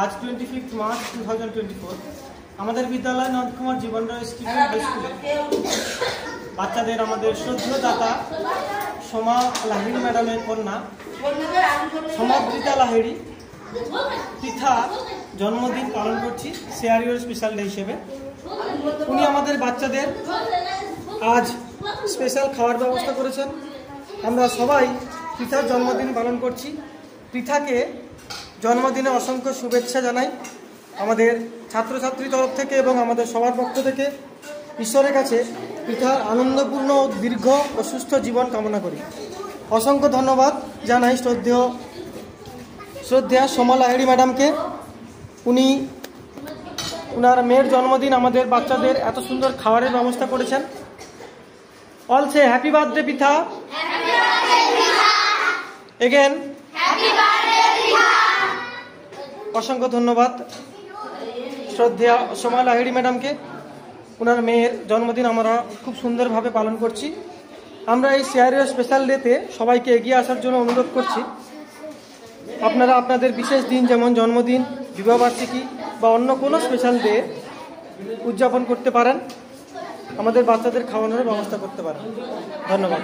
आज 25 मार्च 2024 আমাদের বিদ্যালয় নন্দকুমার জীবন রায় স্টিফেন হাই স্কুলে বাচ্চাদের আমাদের শ্রদ্ধেয় দাতা সোমা লাহিড়ী ম্যাডামের কন্যা সমাদৃতা লাহিড়ী পৃথা জন্মদিন পালন করছি শেয়ার ইউর স্পেশাল ডে হিসেবে। উনি আমাদের বাচ্চাদের আজ স্পেশাল খাওয়ার ব্যবস্থা করেছেন। আমরা সবাই পৃথার জন্মদিন পালন করছি। পৃথাকে জন্মদিনে অসংখ্য শুভেচ্ছা জানাই আমাদের ছাত্রছাত্রী তরফ থেকে এবং আমাদের সবার পক্ষ থেকে। ঈশ্বরের কাছে পৃথার আনন্দপূর্ণ ও দীর্ঘ ও সুস্থ জীবন কামনা করি। অসংখ্য ধন্যবাদ জানাই শ্রদ্ধেয়া সোমা লাহিড়ী ম্যাডামকে। উনি ওনার মেয়ের জন্মদিন আমাদের বাচ্চাদের এত সুন্দর খাবারের ব্যবস্থা করেছেন। অল সে হ্যাপি বার্থডে পৃথা। এগেন অসংখ্য ধন্যবাদ শ্রদ্ধেয়া সোমা লাহিড়ী ম্যাডামকে। ওনার মেয়ের জন্মদিন আমরা খুব সুন্দরভাবে পালন করছি। আমরা এই শেয়ার ইউর স্পেশাল ডেতে সবাইকে এগিয়ে আসার জন্য অনুরোধ করছি। আপনারা আপনাদের বিশেষ দিন যেমন জন্মদিন, বিবাহবার্ষিকী বা অন্য কোনো স্পেশাল ডে উদযাপন করতে পারেন, আমাদের বাচ্চাদের খাওয়ানোর ব্যবস্থা করতে পারেন। ধন্যবাদ।